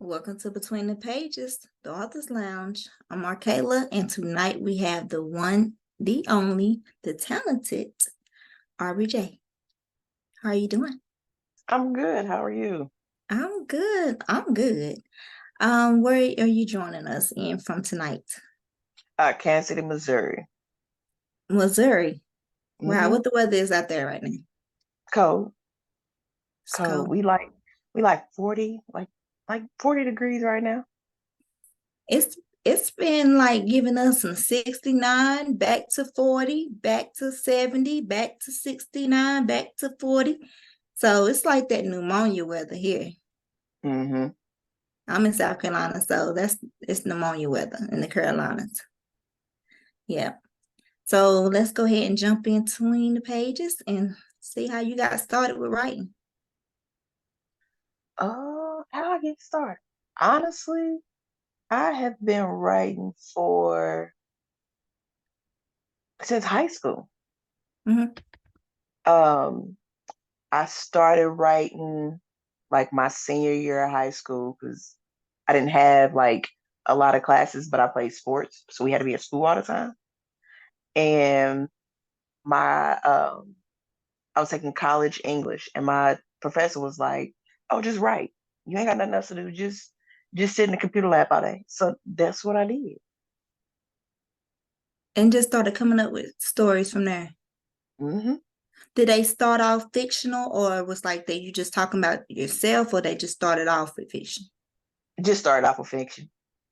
Welcome to Between the Pages, the Author's Lounge. I'm Markela, and tonight we have the one, the only, the talented Aubry J. How are you doing? I'm good. How are you? I'm good. I'm good. Where are you joining us in from tonight? Kansas City, Missouri. Missouri. Wow, Mm-hmm. what the weather is out there right now? Cold, It's cold. cold. We like 40, like 40 degrees right now. It's it's been like giving us some 69, back to 40, back to 70, back to 69, back to 40. So it's like that pneumonia weather here. Mm-hmm. I'm in South Carolina, so it's pneumonia weather in the Carolinas. Yeah. So let's go ahead and jump in between the pages and see how you got started with writing. How I get started? Honestly, I have been writing for since high school. Hmm. Um, I started writing like my senior year of high school because I didn't have like a lot of classes, but I played sports, so we had to be at school all the time. And my I was taking college English, and my professor was like, "Oh, just write. You ain't got nothing else to do. Just sit in the computer lab all day." So that's what I did. And just started coming up with stories from there. Hmm. Did they start off fictional or was like that you just talking about yourself or they just started off with fiction? Just started off with fiction.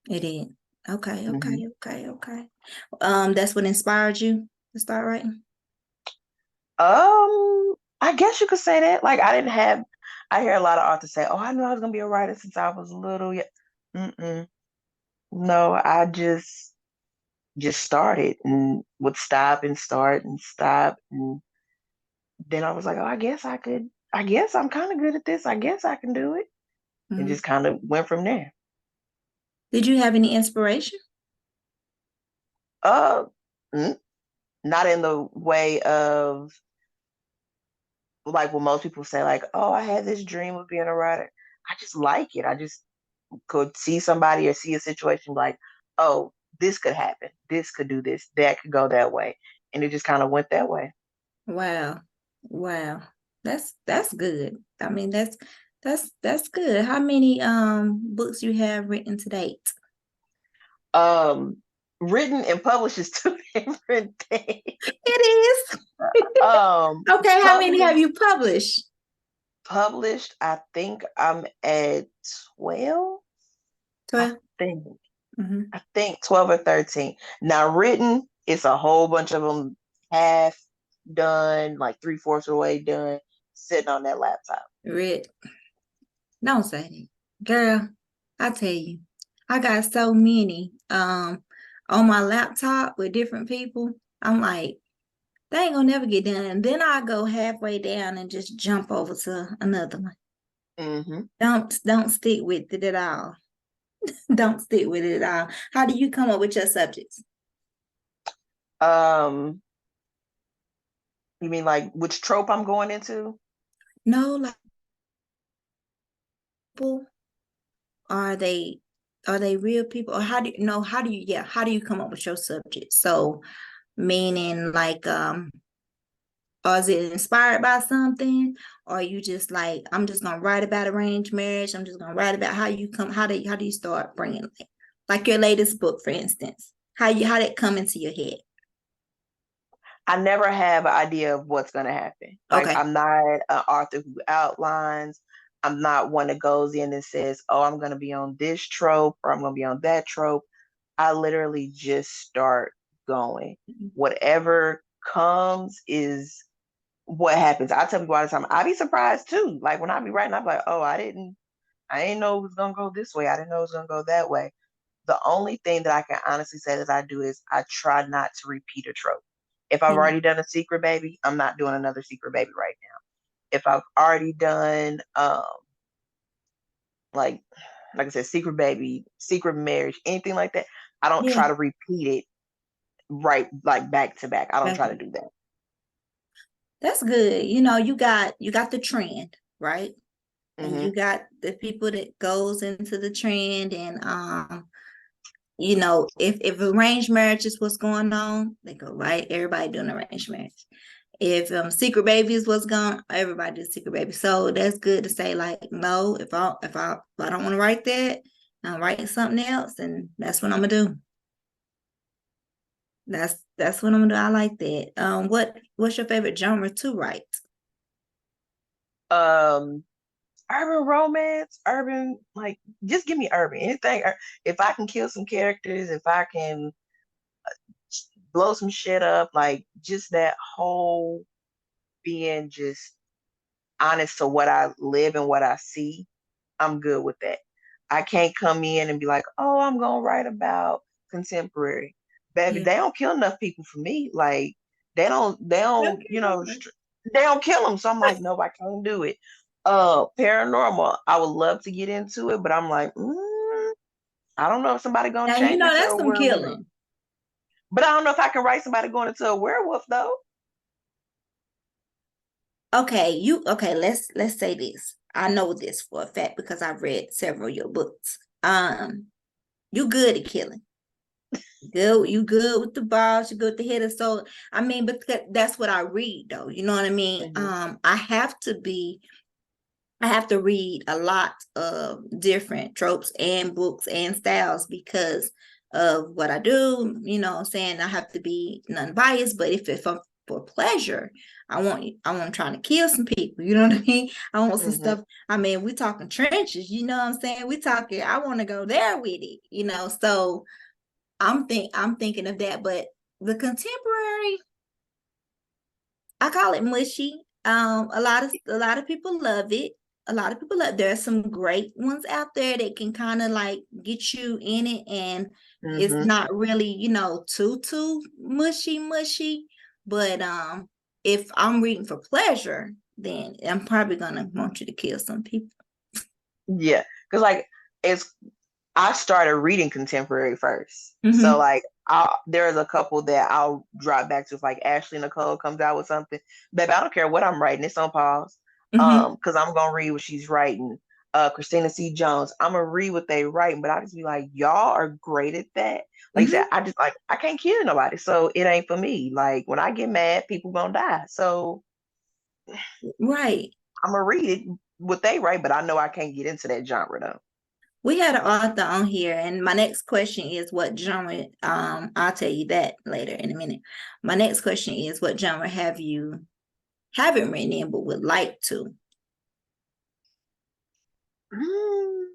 It did. Okay, Hmm. okay, okay, okay. That's what inspired you to start writing? I guess you could say that. Like I didn't have. I hear a lot of authors say, "Oh, I knew I was gonna be a writer since I was little." Yeah. Mm-mm. No, I just started and would stop and start and stop, and then I was like, "Oh, I guess I could. I guess I'm kind of good at this. I guess I can do it." And Mhm. just kind of went from there. Did you have any inspiration? Uh, n- Not in the way of like what most people say, like, "Oh, I had this dream of being a writer." I just like it. I just could see somebody or see a situation like, "Oh, this could happen. This could do this. That could go that way," and it just kind of went that way. Wow. Wow. That's good. I mean, that's good. How many books you have written to date? Um, Written and published is two different things. It is. Okay, how many have Published, you published? published. I think I'm at 12. I 12. think. Mm-hmm. I think 12 or 13. Now, written, it's a whole bunch of them half done, like three-fourths of the way done, sitting on that laptop. Read. Don't say that. Girl, I tell you, I got so many on my laptop with different people. I'm like, they ain't gonna never get done. And then I go halfway down and just jump over to another one. Hmm. Don't stick with it at all. Don't stick with it at all. How do you come up with your subjects? Um, you mean like which trope I'm going into? No, like people, are they are they real people? Or how do you know how do you yeah, how do you come up with your subject? So meaning like or is it inspired by something? Or you just like, I'm just gonna write about arranged marriage. I'm just gonna write about how you come, how do you start bringing like your latest book, for instance? How did it come into your head? I never have an idea of what's going to happen. Like, Okay. I'm not an author who outlines. I'm not one that goes in and says, "Oh, I'm going to be on this trope or I'm going to be on that trope." I literally just start going. Whatever comes is what happens. I tell people all the time, I be surprised too. Like when I be writing, I'm like, "Oh, I didn't know it was gonna go this way. I didn't know it was gonna go that way." The only thing that I can honestly say that I do is I try not to repeat a trope. If I've Yeah. already done a secret baby, I'm not doing another secret baby right now. If I've already done like like I said, secret baby, secret marriage, anything like that, I don't Yeah. try to repeat it right like back to back. I don't Back try to to do That's good. You got the trend, right? and Mm-hmm. you got the people that goes into the trend, and if arranged marriage is what's going on, they go right. Everybody doing arranged marriage. If secret baby is what's going, everybody does secret baby. So that's good to say, like, no, if I don't want to write that, I'm writing something else, and that's what I'm gonna do. That's what I'm gonna do. I like that. What's your favorite genre to write? Um, urban romance, urban, like, just give me urban anything. If I can kill some characters, if I can blow some shit up, like just that whole being just honest to what I live and what I see, I'm good with that. I can't come in and be like, oh, I'm gonna write about contemporary. Baby, Yeah. they don't kill enough people for me. Like they don't, Okay. they don't kill them. So I'm like, no, I can't do it. Paranormal, I would love to get into it, but I'm like, I don't know if somebody gonna Now change into that's a some werewolf. killing. But I don't know if I can write somebody going into a werewolf though. Okay, let's say this. I know this for a fact because I've read several of your books. You good at killing. Good, you good with the balls, you good with the hitter. So I mean, but that's what I read though. You know what I mean? Hmm. I have to read a lot of different tropes and books and styles because of what I do. You know what I'm saying? I have to be non-biased, but if I'm for pleasure, I want trying to kill some people. You know what I mean? I want some Hmm. stuff. I mean, we talking trenches, you know what I'm saying? We talking, I want to go there with it, so I'm thinking of that, but the contemporary, I call it mushy. A lot of people love it. A lot of people love. There's some great ones out there that can kind of like get you in it, and it's Hmm. not really, too mushy. But if I'm reading for pleasure, then I'm probably gonna want you to kill some people. Yeah, because like it's I started reading contemporary first. So Mm-hmm. like there's a couple that I'll drop back to if like Ashley Nicole comes out with something. Baby, I don't care what I'm writing, it's on pause. Mm-hmm. Because I'm gonna read what she's writing. Christina C. Jones, I'm gonna read what they writing, but I just be like, y'all are great at that. Like I said, Mm-hmm. I just like I can't kill nobody, so it ain't for me. Like when I get mad, people gonna die. So Right. I'm gonna read it what they write, but I know I can't get into that genre though. We had an author on here, and my next question is what genre. I'll tell you that later in a minute. My next question is what genre haven't written in but would like to. Mm,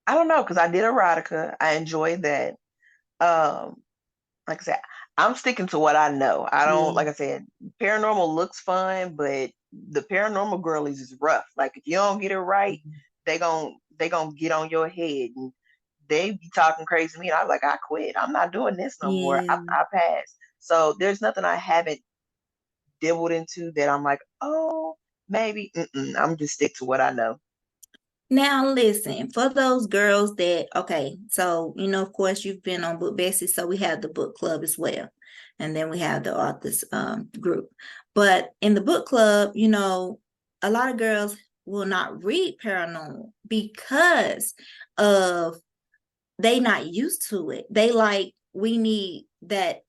I don't know because I did erotica. I enjoyed that. Um, like I said, I'm sticking to what I know. I don't, Yeah. like I said, paranormal looks fun, but the paranormal girlies is rough. Like if you don't get it right, they gon' get on your head and they be talking crazy to me. And I'm like, I quit. I'm not doing this no more. Yeah. I pass. So there's nothing I haven't dabbled into that I'm like, oh, maybe. I'm just stick to what I know. Now listen, for those girls that okay, so of course you've been on Book Bessie, so we have the book club as well. And then we have the authors group. But in the book club, a lot of girls will not read paranormal because of they not used to it. They like we need that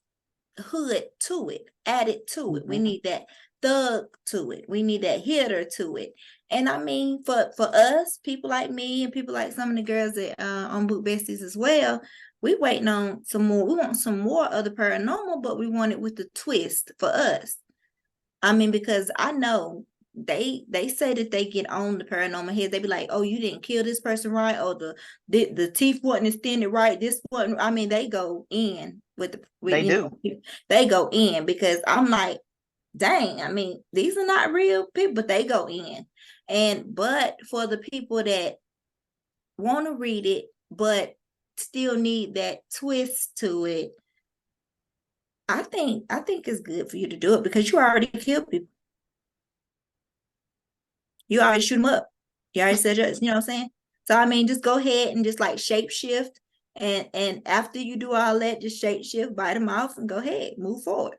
hood to it, added to it. We Hmm. need that thug to it. We need that hitter to it. And I mean, for us, people like me and people like some of the girls that on Book Besties as well, we waiting on some more. We want some more of the paranormal, but we want it with the twist for us. I mean, because I know they say that they get on the paranormal heads. They be like, "Oh, you didn't kill this person right, or the teeth wasn't extended right. This one, I mean, they go in with the with They do. they go in because I'm like, dang. I mean, these are not real people, but they go in. But for the people that want to read it, but still need that twist to it, I think it's good for you to do it because you already killed people. You already shoot them up. You already said yours, you know what I'm saying? So I mean, just go ahead and just like shape shift. And after you do all that, just shape shift, bite them off, and go ahead, move forward.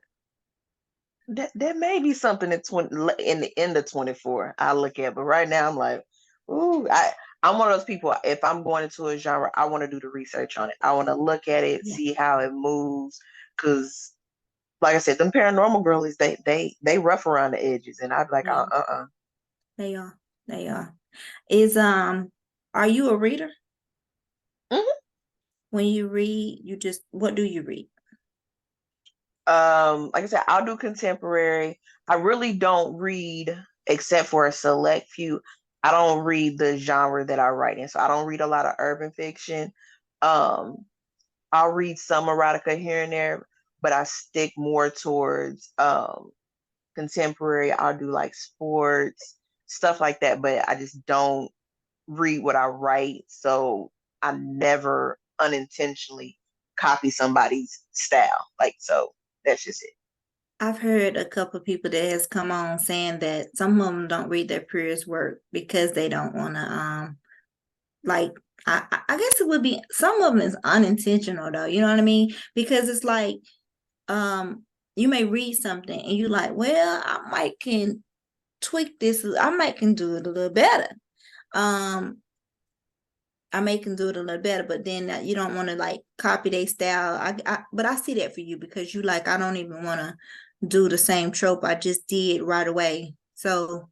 That may be something in 20, in the end of 24 I look at, but right now I'm like, ooh, I'm one of those people. If I'm going into a genre, I want to do the research on it. I want to look at it, Yeah, see how it moves, because like I said, them paranormal girlies, they rough around the edges, and I'd be like, yeah, uh. they are. They are. Is are you a reader? Mhm. When you read, what do you read? Like I said, I'll do contemporary. I really don't read except for a select few. I don't read the genre that I write in, so I don't read a lot of urban fiction. Um, I'll read some erotica here and there, but I stick more towards contemporary. I'll do like sports, stuff like that, but I just don't read what I write, so I never unintentionally copy somebody's style. Like, so that's just it. I've heard a couple of people that has come on saying that some of them don't read their peers' work because they don't want to like I guess it would be some of them is unintentional though, you know what I mean? Because it's like you may read something and you like, well, I might can tweak this, I might can do it a little better. Um I may can do it a little better, but then you don't want to like copy their style. But I see that for you because you like I don't even want to do the same trope I just did right away. So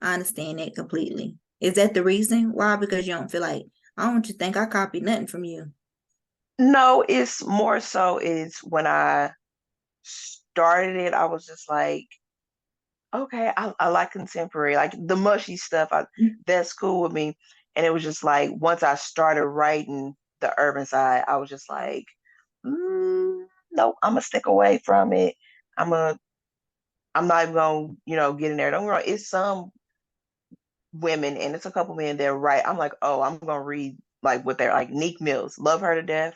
I understand that completely. Is that the reason why? Because you don't feel like I don't want you to think I copied nothing from you. No, it's more so is when I started it, I was just like, okay, I like contemporary, like the mushy stuff. That's cool with me. And it was just like once I started writing the urban side, I was just like, no, I'm gonna stick away from it. I'm a, I'm not even gonna, get in there. Don't get me wrong, it's some women and it's a couple men that write. I'm like, oh, I'm gonna read like what they're like. Neek Mills, love her to death.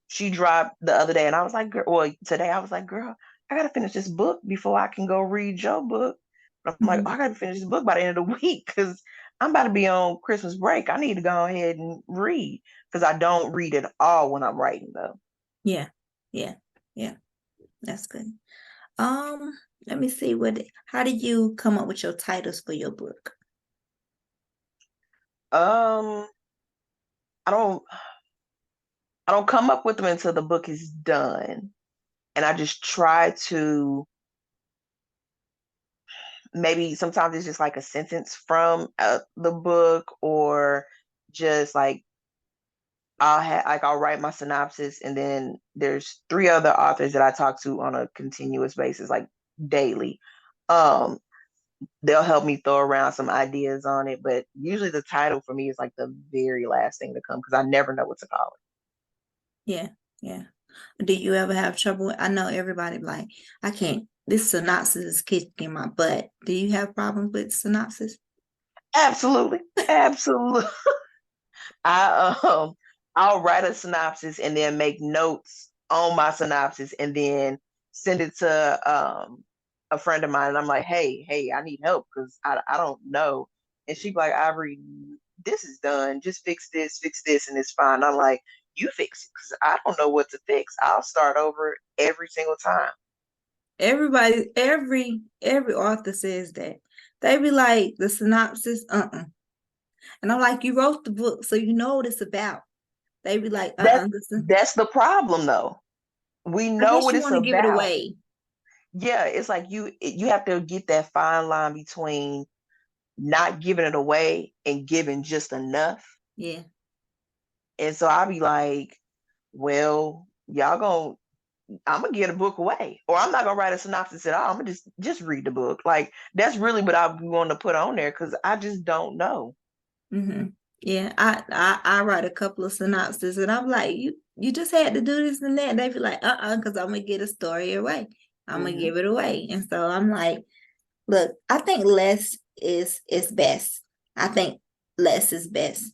She dropped the other day, and I was like, girl, well, today I was like, girl, I gotta finish this book before I can go read your book. But I'm like, oh, Mhm. I gotta finish this book by the end of the week because I'm about to be on Christmas break. I need to go ahead and read because I don't read at all when I'm writing though. Yeah, yeah, yeah. That's good. Um, Let me see how did you come up with your titles for your book? Um, I don't I don't come up with them until the book is done. And I just try to maybe sometimes it's just like a sentence from the book or just like I'll write my synopsis and then there's three other authors that I talk to on a continuous basis like daily. Um they'll help me throw around some ideas on it, but usually the title for me is like the very last thing to come because I never know what to call Yeah, yeah. Do you ever have trouble? I know everybody like, I can't, this synopsis is kicking my butt. Do you have problems with synopsis? it. Absolutely. Absolutely. I I'll write a synopsis and then make notes on my synopsis and then send it to a friend of mine and I'm like, hey, I need help because I don't know. And she'd be like, Ivory, this is done. Just fix this, and it's fine. I'm like, you fix it because I don't know what to fix. I'll start over every single time. Everybody, every author says that. They be like the synopsis, And I'm like, you wrote the book, so you know what it's about. They be like, That listen. that's the problem though. We I know guess what you it's want to give it about. away. Yeah, it's like you have to get that fine line between not giving it away and giving just enough. Yeah. And so I'll be like, well, y'all gonna I'm gonna get a book away. Or I'm not gonna write a synopsis at all. I'm gonna just read the book. Like that's really what I want to put on there because I just don't know. Mm-hmm. Yeah, I write a couple of synopses and I'm like, you just had to do this and that. And they be like, because I'm gonna get a story away. I'm gonna Hmm. give it away. And so I'm like, look, I think less is best. I think less is best.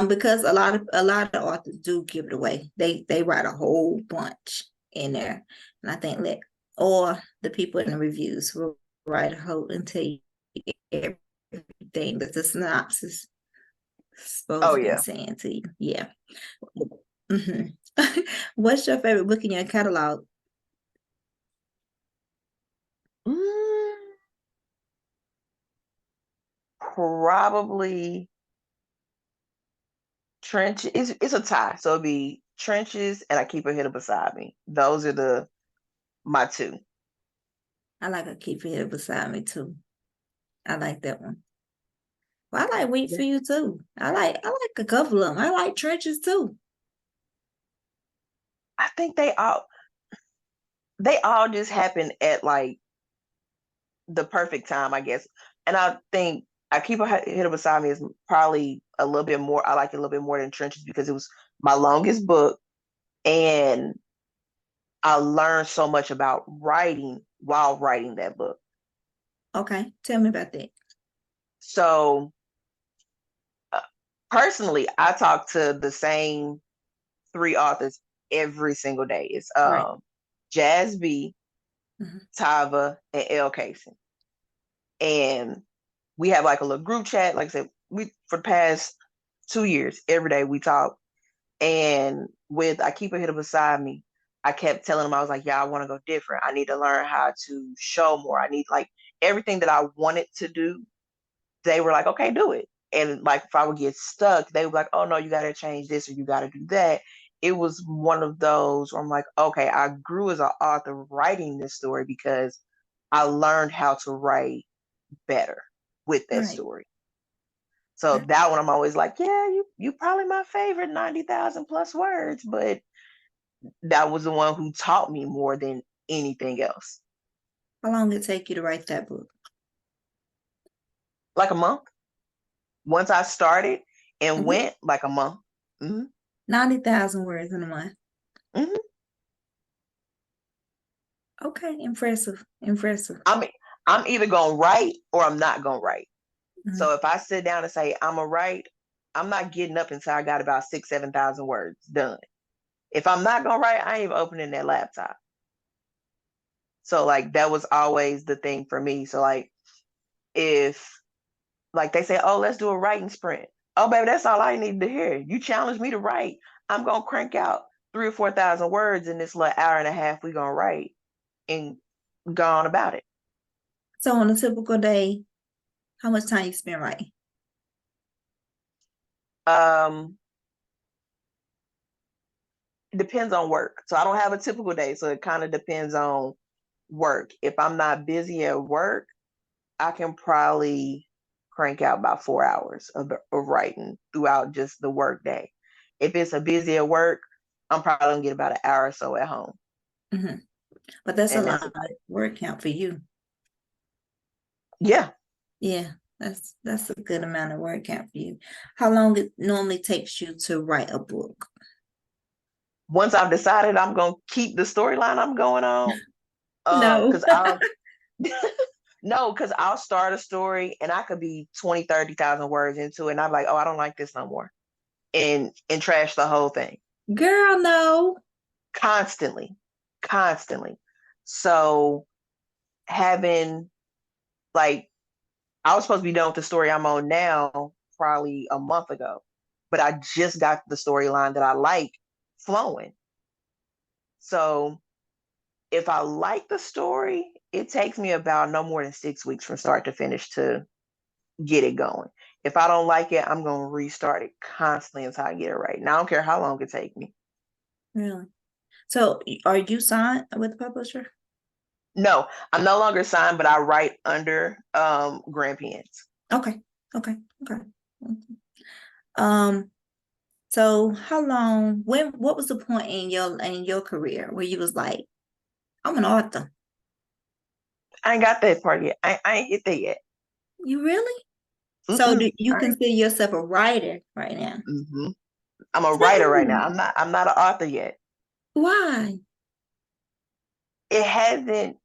Because a lot of authors do give it away. They write a whole bunch in there. And I think or the people in the reviews will write a whole and tell you everything that the synopsis supposed Oh to been yeah. saying to you. Yeah. Hmm. What's your favorite book in your catalog? Probably Trench. It's a tie. So it'd be Trenches and I Keep a Hitter Beside Me. Those are the my two. I like a keep it here beside me too. I like that one. Well, I like Wait for You too. I like a couple of them. I like Trenches too. I think they all just happen at like the perfect time, I guess. And I think I Keep a Hitter Beside Me is probably a little bit more. I like it a little bit more than Trenches because it was my longest book, and I learned so much about writing while writing that book. Okay, tell me about that. So uh, personally, I talk to the same three authors every single day. It's Right. Jazz B, Mhm. Tava, and L. Casey. And we have like a little group chat. Like I said, we for the past 2 years, every day we talk. And with I Keep a Hitter Beside Me, I kept telling them, I was like, yeah, I want to go different. I need to learn how to show more. I need like everything that I wanted to do. They were like, okay, do it. And like if I would get stuck, they would be like, oh no, you got to change this or you got to do that. It was one of those where I'm like, okay, I grew as an author writing this story because I learned how to write better with that Right. story. So that one I'm always like, yeah, you probably my favorite 90,000 plus words, but that was the one who taught me more than anything else. How long did it take you to write that book? Like a month. Once I started and Mhm. went, like a month. Hmm. 90,000 words in a month. Hmm. Okay, impressive. Impressive. I mean, I'm either gonna write or I'm not gonna write. Mhm. So if I sit down and say I'm gonna write, I'm not getting up until I got about 7,000 words done. If I'm not gonna write, I ain't even opening that laptop. So like that was always the thing for me. So like if like they say, oh, let's do a writing sprint. Oh, baby, that's all I need to hear. You challenge me to write. I'm gonna crank out 3 or 4,000 words in this little hour and a half we're gonna write and go on about it. So on a typical day, how much time you spend writing? Um, it depends on work. So I don't have a typical day. So it kind of depends on work. If I'm not busy at work, I can probably crank out about 4 hours of writing throughout just the work day. If it's a busy at work, I'm probably gonna get about an hour or so at home. Mhm. But that's a And lot that's of word count for you. yeah. Yeah, that's a good amount of word count for you. How long it normally takes you to write a book? Once I've decided I'm gonna keep the storyline I'm going on, No. because I'll no, because I'll start a story and I could be 20, 30,000 words into it, and I'm like, oh, I don't like this no more. And trash the whole thing. Girl, no. Constantly. Constantly. So having like I was supposed to be done with the story I'm on now probably a month ago, but I just got the storyline that I like flowing. So if I like the story, it takes me about no more than 6 weeks from start to finish to get it going. If I don't like it, I'm gonna restart it constantly until I get it right. Now I don't care how long it takes me. Really? So are you signed with the publisher? No, I'm no longer signed, but I write under grandparents. Okay. Okay. Okay. Um, so how long, what was the point in your career where you was like, I'm an author? I ain't got that part yet. I ain't hit that yet. You really? So Mm-mm. do you consider yourself a writer right now? Mm-hmm. I'm a writer right now. Same. I'm not an author yet. Why? It hasn't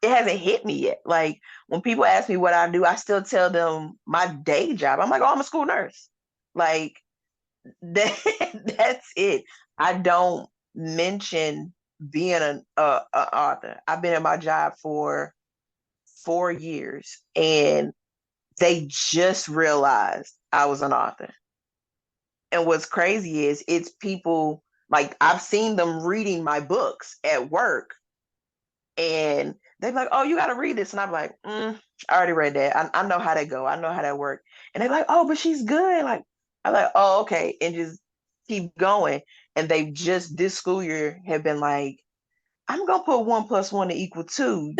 it hasn't hit me yet. Like when people ask me what I do, I still tell them my day job. I'm like, oh, I'm a school nurse. Like that's it. I don't mention being a author. I've been in my job for 4 years, and they just realized I was an author. And what's crazy is it's people like I've seen them reading my books at work, And they're like, "Oh, you got to read this," and I'm like, "I already read that. I know how that go. I know how that work." And they're like, "Oh, but she's good." Like, I'm like, "Oh, okay," and just keep going. And they just this school year have been like, "I'm gonna put 1 + 1 to equal 2."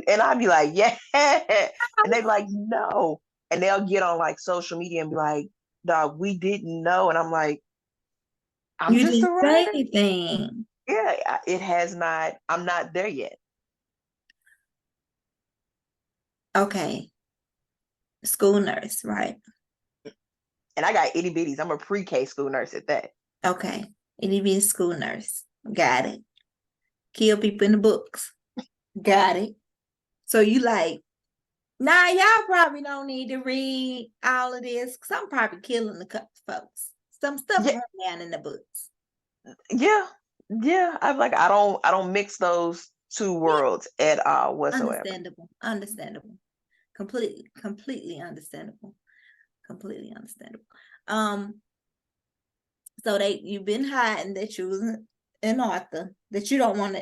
And I'd be like, "Yeah," and they'd be like, "No," and they'll get on like social media and be like, "Dog, we didn't know," and I'm like, "I'm You just a didn't say writer." anything. Yeah, it has not. I'm not there yet. Okay. School nurse, right? And I got itty bitties. I'm a pre-K school nurse at that. Okay. It need to be a school nurse. Got it. Kill people in the books. Got it. So you like, nah, y'all probably don't need to read all of this because I'm probably killing the folks. Some stuff Yeah, went down in the books. yeah, yeah. I don't mix those two Yeah. worlds at all whatsoever. Understandable. Understandable. Completely understandable. Completely understandable. Um, so you've been hiding that you was an author, that you don't want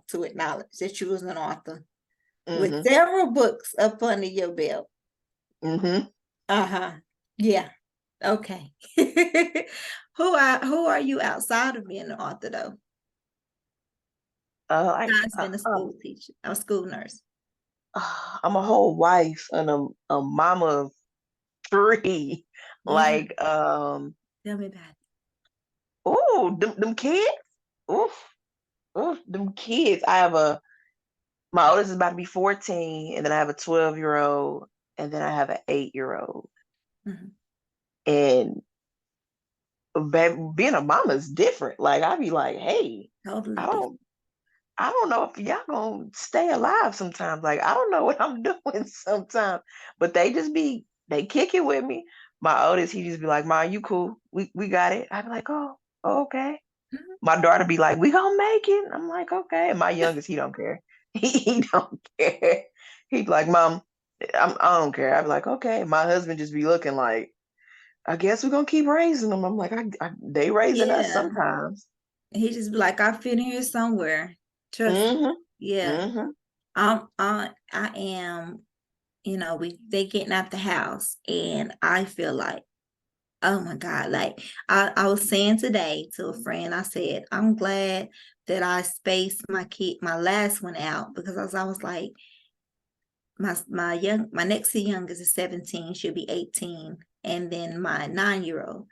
to acknowledge that you was an author with Mm-hmm. several books up under your belt. Mm-hmm. Uh-huh. Yeah. Okay. Who are you outside of being an author though? Besides being a school teacher, a school nurse. I'm a whole wife and a mama of three. Yeah. Like, Tell me about oh, them kids. Oof, oof, them kids. My oldest is about to be 14, and then I have a 12-year-old, and then I have an 8-year-old. it. Mhm. And being a mama is different. Like I be like, hey, Totally I different. don't I don't know if y'all gonna stay alive sometimes. Like I don't know what I'm doing sometimes. But they kick it with me. My oldest, he just be like, "Ma, you cool? We got it." I be like, "Oh, okay." Mhm. My daughter be like, "We gonna make it." I'm like, "Okay." And my youngest, he don't care. He don't care. He be like, "Mom, I don't care." I be like, "Okay." My husband just be looking like, "I guess we're gonna keep raising them." I'm like, They raising us Yeah. sometimes." He just be like, I fit in here somewhere. Trust me. Mm-hmm. Yeah. Mm-hmm. I am, they getting out the house and I feel like, oh my God, like I was saying today to a friend, I said, I'm glad that I spaced my last one out because I was like, my next youngest is 17, she'll be 18, and then my 9-year old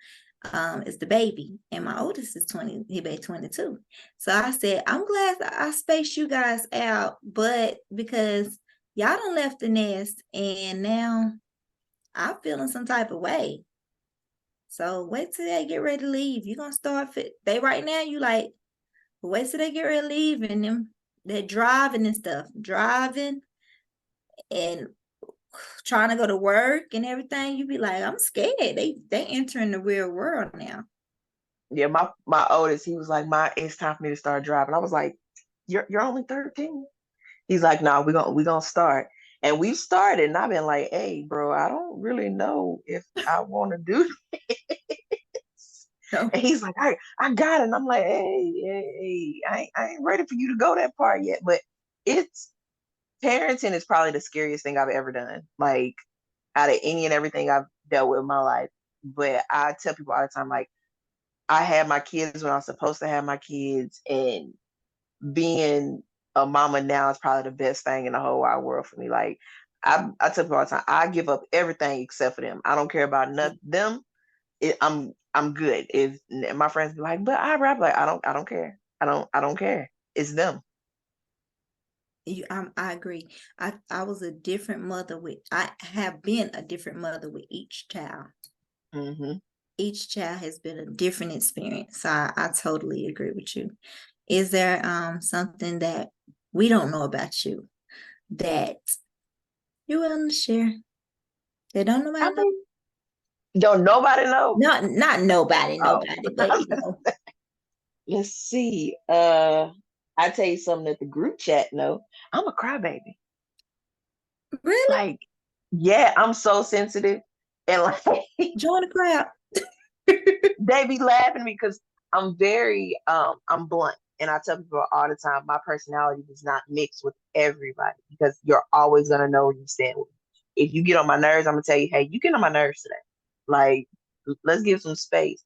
is the baby, and my oldest is 20, he'll be 22. So I said, I'm glad that I spaced you guys out, but because y'all done left the nest and now I'm feeling some type of way. So wait till they get ready to leave. You're gonna start they right now, you like, wait till they get ready to leave and them they're driving and stuff. Driving and trying to go to work and everything, you be like, I'm scared. They entering the real world now. Yeah, my oldest, he was like, it's time for me to start driving." I was like, You're only 13." He's like, "No, we gonna start." And we've started, and I've been like, "Hey, bro, I don't really know if I want to do this." So And he's like, I got it. And I'm like, hey, I ain't ready for you to go that part yet. But it's parenting is probably the scariest thing I've ever done. Like out of any and everything I've dealt with in my life. But I tell people all the time, like, I had my kids when I was supposed to have my kids, and being a mama now is probably the best thing in the whole wide world for me. Like, I tell people all the time, I give up everything except for them. I don't care about them. I'm good. If my friends be like, "But I rap," like, I don't care. I don't care. It's them. I agree. I was a different mother I have been a different mother with each child. Hmm. Each child has been a different experience. So I totally agree with you. Is there something that we don't know about you that you're willing to share? That don't I nobody know? mean, don't nobody know. Not Oh, nobody, but let's see. I tell you something that the group chat know. I'm a crybaby. really Like, yeah, I'm so sensitive, and like join the crowd. they be laughing at me because I'm very I'm blunt And I tell people all the time, my personality does not mix with everybody because you're always gonna know where you stand with me. If you get on my nerves, I'm gonna tell you, hey, you get on my nerves today. Like, let's give some space.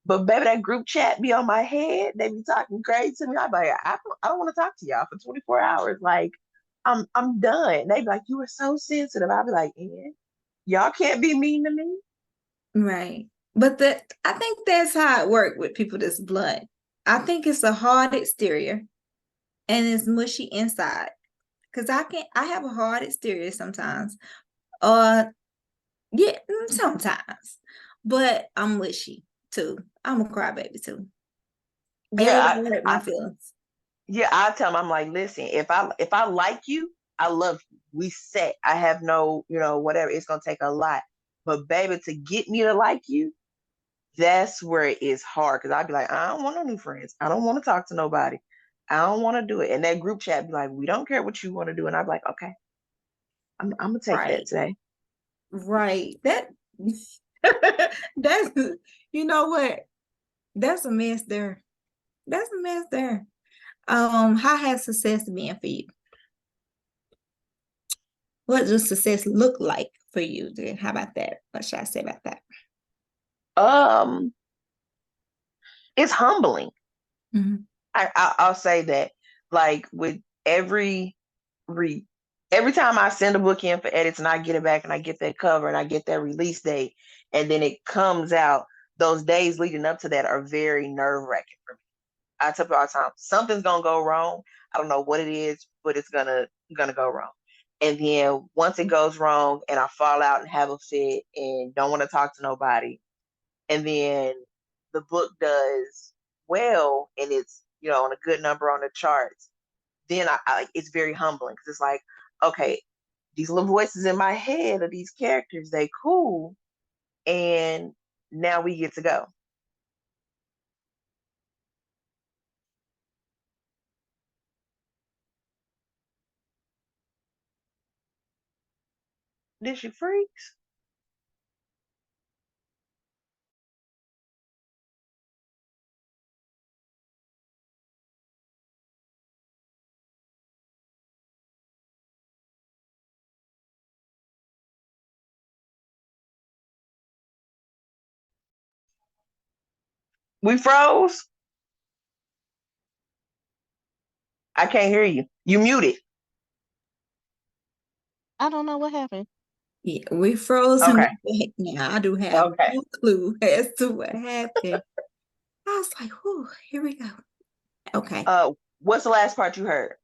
But baby, that group chat be on my head. They be talking crazy to me. I'm like, I don't want to talk to y'all for 24 hours. Like, I'm done. They be like, you were so sensitive. I'll be like, yeah, y'all can't be mean to me. Right. But I think that's how it works with people that's blunt. I think it's a hard exterior and it's mushy inside. Cause I have a hard exterior sometimes. Uh yeah, sometimes. But I'm mushy too. I'm a crybaby too. Yeah, Everybody hurt my feelings. I tell them, I'm like, listen, if I like you, I love you. We set. I have no, whatever. It's gonna take a lot. But baby, to get me to like you, that's where it is hard. Cause I'd be like, I don't want no new friends. I don't want to talk to nobody. I don't want to do it. And that group chat be like, we don't care what you want to do. And I'd be like, okay, I'm gonna take that Right. today. Right. That's you know what? That's a mess there. That's a mess there. How has success been for you? What does success look like for you? Then how about that? What should I say about that? Um, it's humbling. Mhm. I'll say that. Like with re every time I send a book in for edits and I get it back and I get that cover and I get that release date and then it comes out, those days leading up to that are very nerve-wracking for me. I tell people all the time, something's gonna go wrong. I don't know what it is, but it's gonna go wrong. And then once it goes wrong and I fall out and have a fit and don't want to talk to nobody, and then the book does well and it's on a good number on the charts, then I it's very humbling because it's like, okay, these little voices in my head of these characters, they cool, and now we get to go. This you freaks. We froze. I can't hear you. You muted. I don't know what happened. Yeah, we frozen Okay. back now. I do have Okay. no clue as to what happened. I was like, whew, here we go. Okay. What's the last part you heard?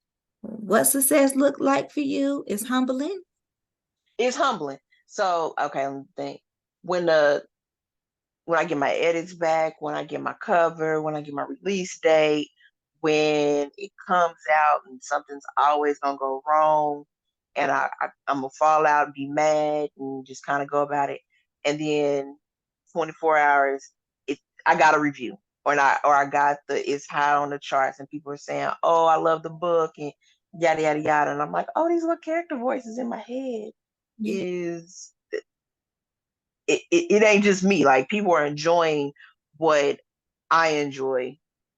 What success look like for you is humbling. It's humbling. So okay, let me think. When the when I get my edits back, when I get my cover, when I get my release date, when it comes out and something's always gonna go wrong, and I'm gonna fall out and be mad and just kind of go about it, and then 24 hours, it I got a review or I got it's high on the charts and people are saying, oh, I love the book and yada yada yada, and I'm like, oh, these little character voices in my head Yeah. is it ain't just me. Like people are enjoying what I enjoy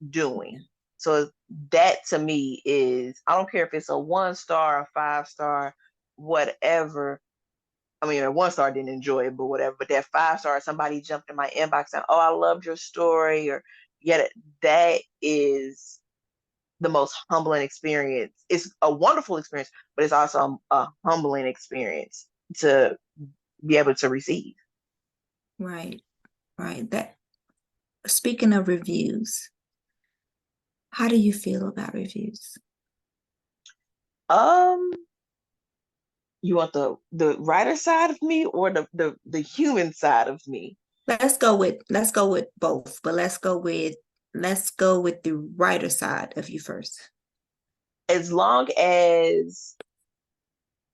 doing. So that to me is I don't care if it's a 1 star, a 5 star, whatever. I mean, a 1 star didn't enjoy it, but whatever. But that 5 star, somebody jumped in my inbox and oh, I loved your story, or yet that is the most humbling experience. It's a wonderful experience, but it's also a humbling experience to be able to receive. Right. Right. That speaking of reviews, how do you feel about reviews? Um, you want the writer side of me or the human side of me? Let's go with both, but let's go with the writer side of you first. As long as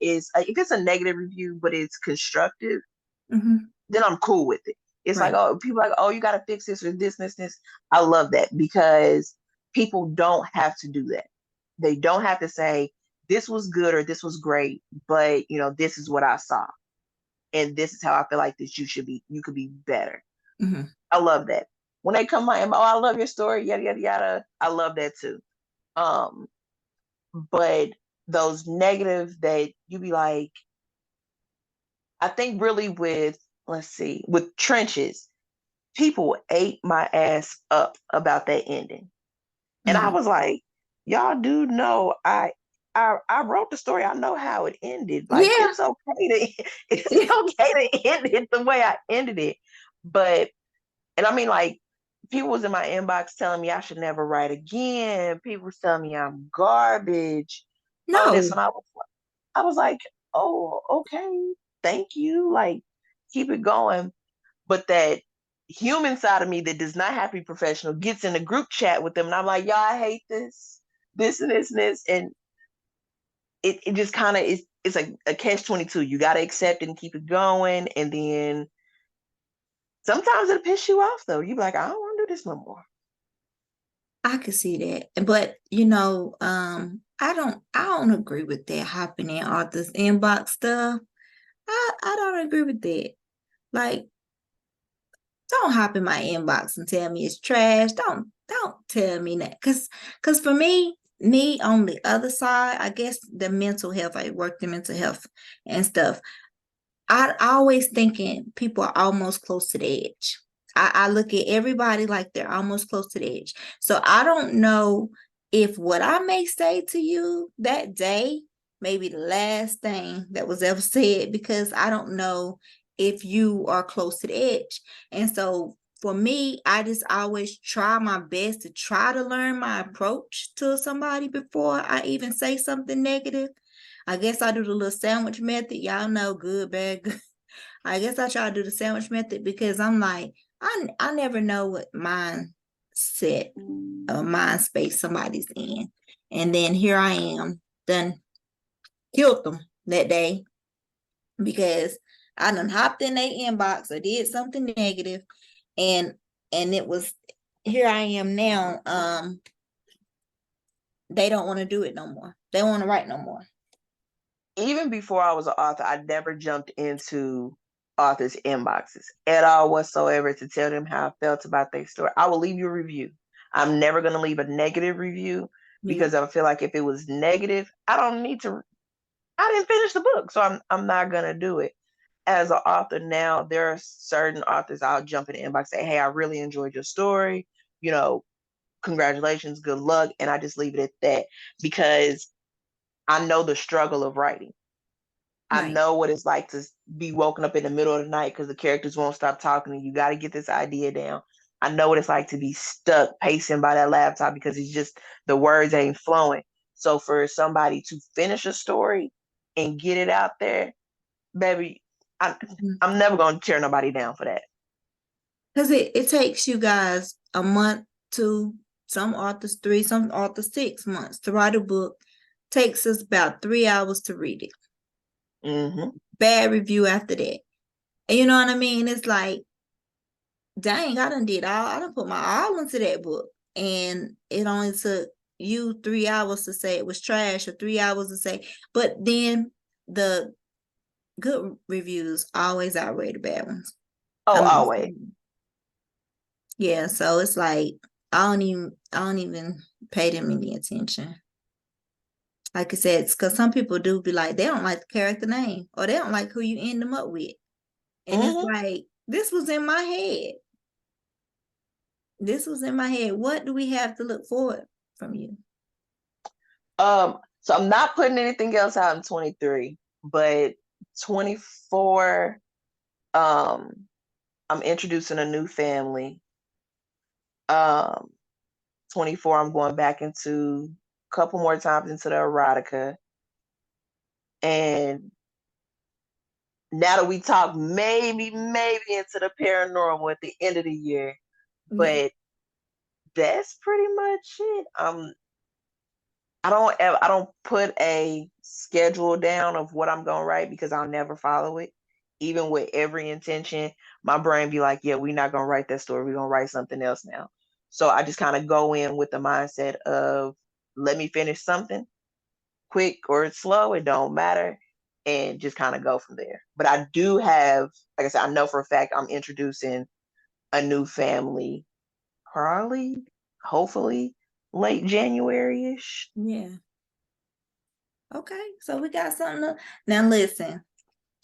is if it's a negative review but it's constructive, Hmm. then I'm cool with it. It's like, Right. oh, people are like, oh, you got to fix this or this. I love that because people don't have to do that. They don't have to say this was good or this was great, but this is what I saw and this is how I feel like this you could be better. Hmm. I love that. when they come out, oh, I love your story, yada yada yada. I love that too. Um, but those negative that you be like, I think really with, let's see, with Trenches, people ate my ass up about that ending. And I Mm. was like, y'all do know I wrote the story. I know how it ended. Like Yeah. it's okay to it's okay to end it the way I ended it. But and I mean like people was in my inbox telling me I should never write again. People was telling me I'm garbage. All this No, and I was like, oh, okay, thank you. Like keep it going. But that human side of me that does not have to be professional gets in a group chat with them, and I'm like, y'all, I hate this and this and this, and it just kind of is. It's like a catch-22. You got to accept it and keep it going, and then sometimes it'll piss you off though. You be like, I don't want to do this no more. I could see that. But I don't agree with that hopping in Arthur's inbox stuff. I don't agree with that. Like, don't hop in my inbox and tell me it's trash. Don't tell me that. Cause for me on the other side, I guess the mental health, I work the mental health and stuff. I always thinking people are almost close to the edge. I look at everybody like they're almost close to the edge. So I don't know if what I may say to you that day may be the last thing that was ever said, because I don't know if you are close to the edge. And so for me, I just always try my best to try to learn my approach to somebody before I even say something negative. I guess I do the little sandwich method. Y'all know, good, bad, good. I guess I try to do the sandwich method because I'm like, I never know what mindset or mind space somebody's in. And then here I am, done killed them that day because I done hopped in their inbox or did something negative, and it was, here I am now. They don't want to do it no more. They don't want to write no more. Even before I was an author, I never jumped into authors' inboxes at all whatsoever to tell them how I felt about their story. I will leave you a review. I'm never going to leave a negative review Me. because I feel like if it was negative, I don't need to. I didn't finish the book, so I'm not going to do it. As an author now, there are certain authors I'll jump in the inbox say, "Hey, I really enjoyed your story. You know, congratulations, good luck," and I just leave it at that because I know the struggle of writing. I Right. know what it's like to be woken up in the middle of the night because the characters won't stop talking and you got to get this idea down. I know what it's like to be stuck pacing by that laptop because it's just the words ain't flowing. So for somebody to finish a story and get it out there, baby, I, I'm never going to tear nobody down for that. Because it takes you guys a month to, some authors 3, some authors 6 months to write a book. Takes us about 3 hours to read it. Mm-hmm. Bad review after that. And you know what I mean? It's like, dang, I done put my all into that book. And it only took you 3 hours to say it was trash, or 3 hours to say, but then the good reviews always outweigh the bad ones. Oh, I mean, always. yeah, so it's like I don't even pay them any attention. Like I said, it's because some people do be like, they don't like the character name, or they don't like who you end them up with. And it's Mm-hmm. like, this was in my head. This was in my head. What do we have to look forward from you? So I'm not putting anything else out in 23, but 24, um, I'm introducing a new family. Um, 24, I'm going back into a couple more times into the erotica. And now that we talk, maybe into the paranormal at the end of the year. Yeah. But that's pretty much it. I don't put a schedule down of what I'm gonna write because I'll never follow it. Even with every intention, my brain be like, yeah, we're not gonna write that story. We're gonna write something else now. So I just kind of go in with the mindset of let me finish something quick or slow, it don't matter, and just kind of go from there. But I do have, like I said, I know for a fact I'm introducing a new family probably, hopefully, late January-ish. Yeah. Okay. So we got something to now listen.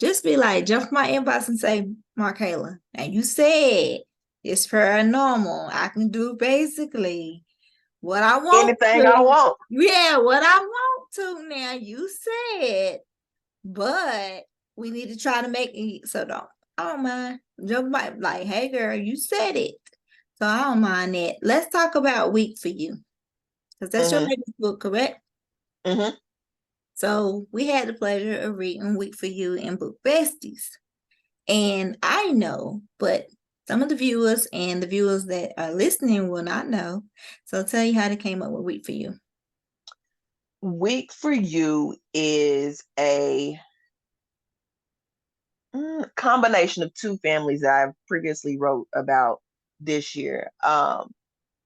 Just be like, jump my inbox and say, Markela, now you said it's paranormal. I can do basically what I want Anything I to. want. Yeah, what I want to. Now you said, but we need to try to make it. So I don't mind. Jump my like, hey girl, you said it. So I don't mind that. Let's talk about week for you. Because that's your Mm-hmm. latest book, correct? Mm-hmm. So we had the pleasure of reading Week for You in Book Besties. And I know, but some of the viewers and the viewers that are listening will not know. So I'll tell you how they came up with Week for You. Week for You is a combination of two families that I previously wrote about this year.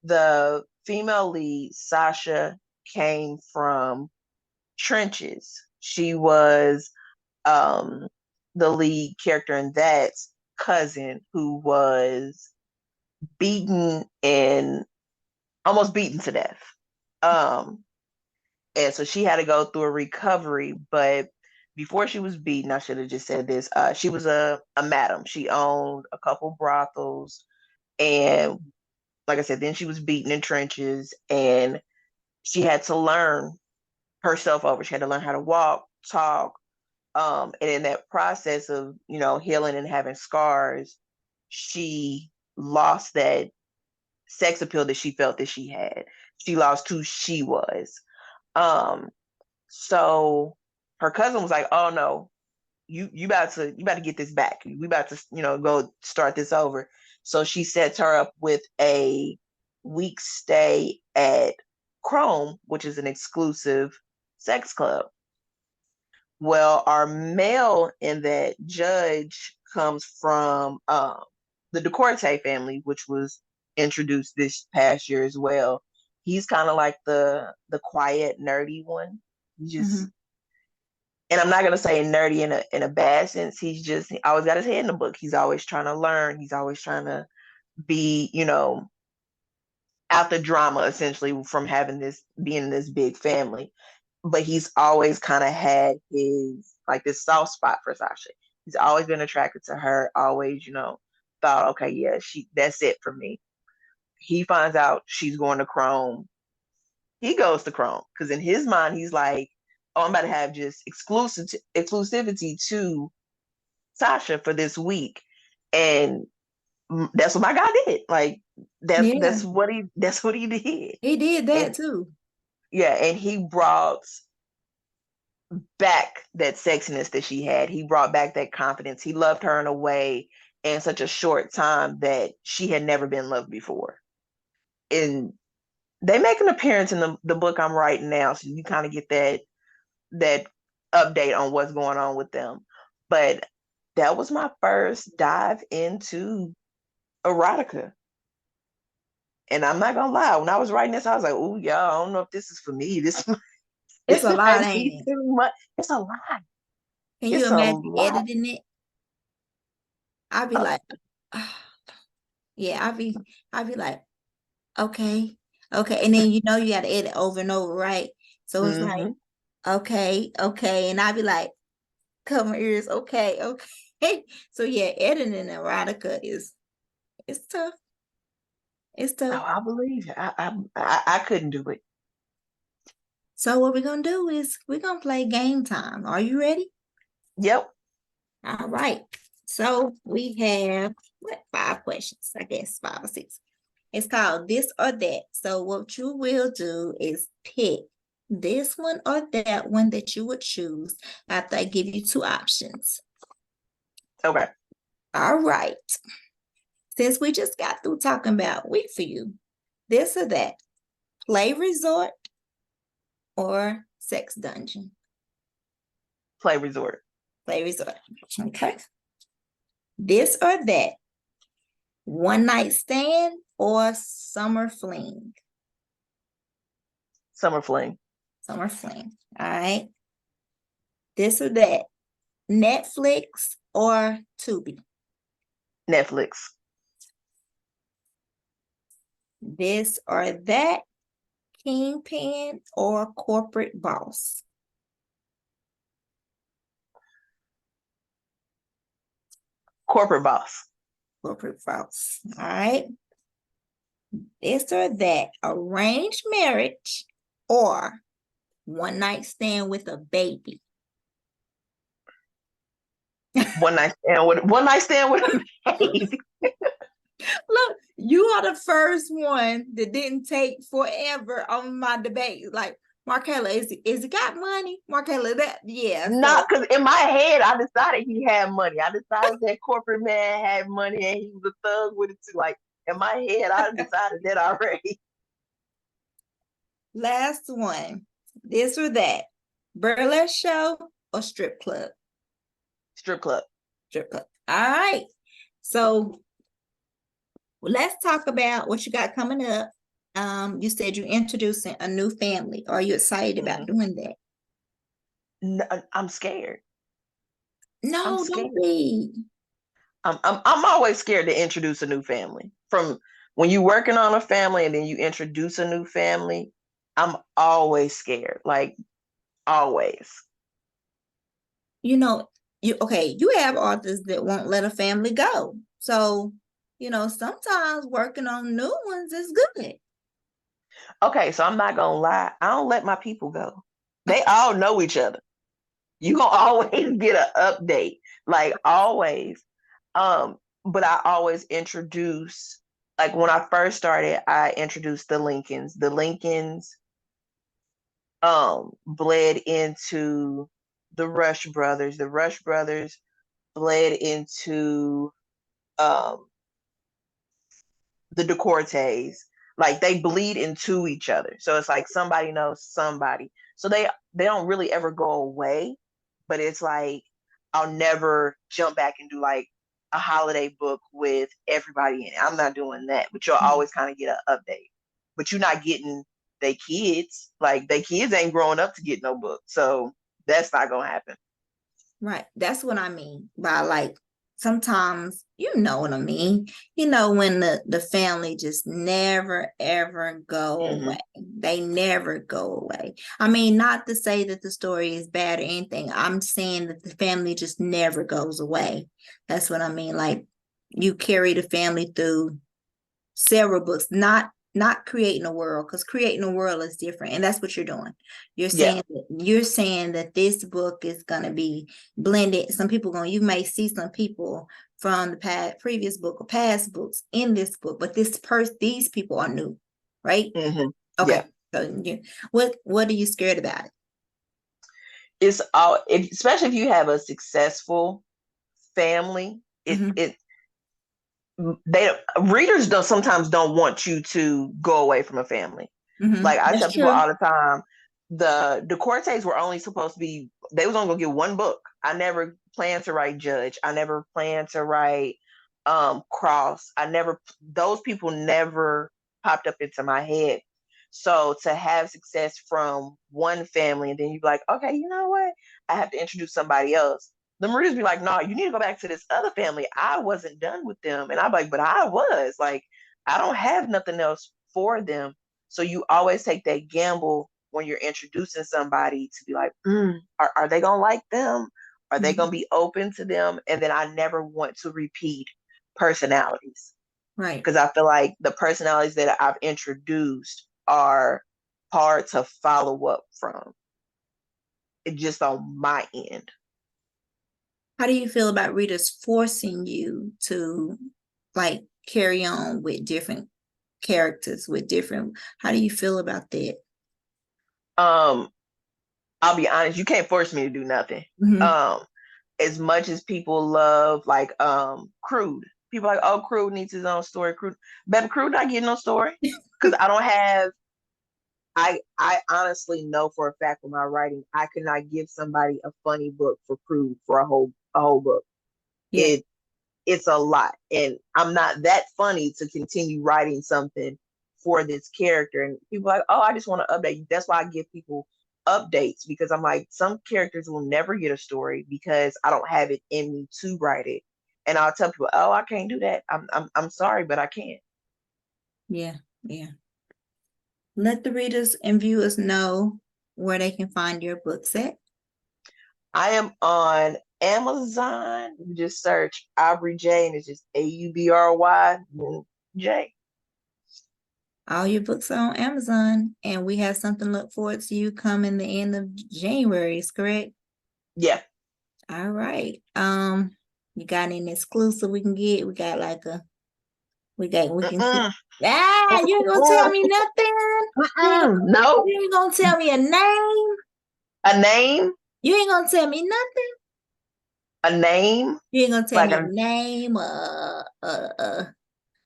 The female lead, Sasha, came from trenches. She was the lead character in that's cousin who was beaten and almost beaten to death. Um, and so she had to go through a recovery, but before she was beaten, I should have just said this. She was a madam. She owned a couple brothels, and like I said, then she was beaten in trenches, and she had to learn herself over. She had to learn how to walk, talk, and in that process of healing and having scars, she lost that sex appeal that she felt that she had. She lost who she was. Um, so her cousin was like, "Oh no, you about to get this back. We about to go start this over." So she sets her up with a week stay at Chrome, which is an exclusive sex club. Well, our male in that judge comes from the DeCorte family, which was introduced this past year as well. He's kind of like the quiet, nerdy one. He just, Mm-hmm. and I'm not gonna say nerdy in a bad sense. He always got his head in the book. He's always trying to learn. He's always trying to be, out the drama essentially from having this being in this big family. But he's always kind of had his like this soft spot for Sasha. He's always been attracted to her, always, thought, okay, yeah, that's it for me. He finds out she's going to Chrome. He goes to Chrome because in his mind, he's like, oh, I'm about to have just exclusivity to Sasha for this week. And that's what my guy did. Like Yeah, that's what he did. he did And that too. yeah, and he brought back that sexiness that she had. He brought back that confidence. He loved her in a way in such a short time that she had never been loved before. And they make an appearance in the book I'm writing now, so you kind of get that update on what's going on with them. But that was my first dive into erotica. And I'm not gonna lie, when I was writing this, I was like, "Oh, yeah, I don't know if this is for me. This It's this a might lot, be ain't it? too much. It's a lot. Can you It's a imagine lot." editing it? I'd be Uh, like, yeah, I'd be like, okay, okay. And then you gotta edit over and over, right? So it's like, mm-hmm. okay, okay. And I'd be like, cover my ears, okay, okay. So yeah, editing erotica is it's tough. It's Oh, tough. I believe it. I couldn't do it. So what we're gonna do is we're gonna play game time. Are you ready? Yep. All right. So we have what 5 questions, I guess 5 or 6. It's called this or that. So what you will do is pick this one or that one that you would choose after I give you 2 options. Okay. All right. Since we just got through talking about Week for You, this or that, play resort or sex dungeon? Play resort. Play resort. Okay. This or that, one night stand or summer fling? Summer fling. Summer fling. All right. This or that, Netflix or Tubi? Netflix. This or that, kingpin or corporate boss? Corporate boss. Corporate boss. All right. This or that, arranged marriage or one night stand with a baby? One night stand with a baby. Look, you are the first one that didn't take forever on my debate. Like, Markela, is it got money? Markela, that yeah. Not because in my head I decided he had money. I decided that corporate man had money and he was a thug with it too. Like in my head, I decided that already. Last one. This or that. Burlesque show or strip club? Strip club. Strip club. All right. So let's talk about what you got coming up. You said you're introducing a new family. Are you excited about doing that? No, I'm scared. I'm No, scared. don't be. I'm always scared to introduce a new family. From when you're working on a family and then you introduce a new family, I'm always scared. Like always. You know, you have authors that won't let a family go. So, sometimes working on new ones is good. Okay, so I'm not gonna lie. I don't let my people go. They all know each other. You gonna always get an update, like always. But I always introduce, like when I first started, I introduced the Lincolns. The Lincolns bled into the Rush brothers. The Rush brothers bled into um the Decortes. Like they bleed into each other. So it's like somebody knows somebody. So they don't really ever go away, but it's like I'll never jump back and do like a holiday book with everybody in it. I'm not doing that. But you'll always kind of get an update. But you're not getting they kids. Like they kids ain't growing up to get no book. So that's not gonna happen. Right. That's what I mean by like sometimes you know what I mean. When the family just never ever go Mm-hmm. away. They never go away. I mean, not to say that the story is bad or anything. I'm saying that the family just never goes away. That's what I mean. Like you carry the family through several books, not creating a world, because creating a world is different, and that's what you're doing. You're Yeah. saying that this book is going to be blended. Some people you may see some people from the previous book or past books in this book, but these people are new, right? Mm-hmm. Okay. Yeah. So what are you scared about it? It's all especially if you have a successful family, Mm-hmm. it they readers don't sometimes don't want you to go away from a family. Mm-hmm. Like I tell That's people true. all the time, the Cortes were only supposed to be they was only gonna get one book. I never planned to write Judge. I never planned to write Cross. I never those people never popped up into my head. So to have success from one family and then you're like, okay, you know what? I have to introduce somebody else. The readers be like, no, you need to go back to this other family. I wasn't done with them. And I'm like, but I was. Like, I don't have nothing else for them. So you always take that gamble when you're introducing somebody to be like, are they going to like them? Are they Mm-hmm. going to be open to them? And then I never want to repeat personalities Right. because I feel like the personalities that I've introduced are hard to follow up from. It just on my end. How do you feel about readers forcing you to like carry on with different characters with different how do you feel about that? Um, I'll be honest, you can't force me to do nothing. Mm-hmm. Um, as much as people love like Crude, people are like, oh, Crude needs his own story. Crude, but Crude not getting no story because I don't have. I honestly know for a fact with my writing, I could not give somebody a funny book for Crude for a whole book. Yeah. It it's a lot. And I'm not that funny to continue writing something for this character. And people are like, oh, I just want to update you. That's why I give people updates because I'm like, some characters will never get a story because I don't have it in me to write it. And I'll tell people, oh, I can't do that. I'm sorry, but I can't. Yeah. Yeah. Let the readers and viewers know where they can find your books at. I am on Amazon. You just search Aubry J, and it's just Aubry J. All your books are on Amazon, and we have something to look forward to you coming the end of January, is correct? Yeah. All right. You got any exclusive we can get? We got like we can Mm-mm. you ain't gonna tell me nothing. No. You ain't gonna tell me a name. A name? You ain't gonna tell me nothing. A name? You ain't gonna tell Like me a name.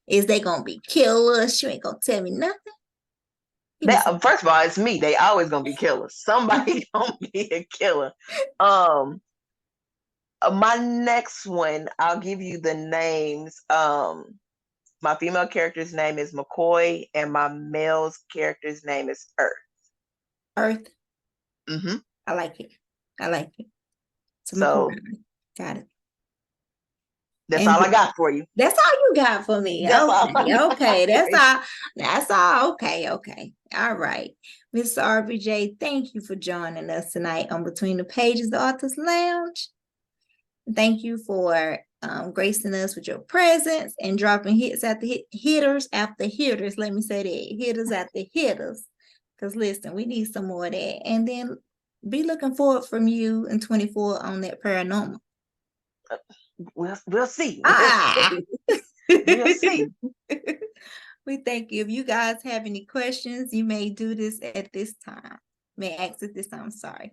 Is they gonna be killers? You ain't gonna tell me nothing. first of all, it's me. They always gonna be killers. Somebody gonna be a killer. My next one, I'll give you the names. My female character's name is McCoy, and my male's character's name is Earth. Earth. Mm-hmm. I like it. I like it. So got it. that's And all I got for you. that's all you got for me. That's all. Okay. That's all. That's all. Okay. All right. Mr. Aubry J, thank you for joining us tonight on Between the Pages, the Author's Lounge. Thank you for gracing us with your presence and dropping hits after hitters after hitters. Let me say that. Hitters after hitters. Because listen, we need some more of that. And then be looking forward from you in 24 on that paranormal. We'll see. Ah. We'll see. We thank you. If you guys have any questions, you may do this at this time. May ask at this time. Sorry.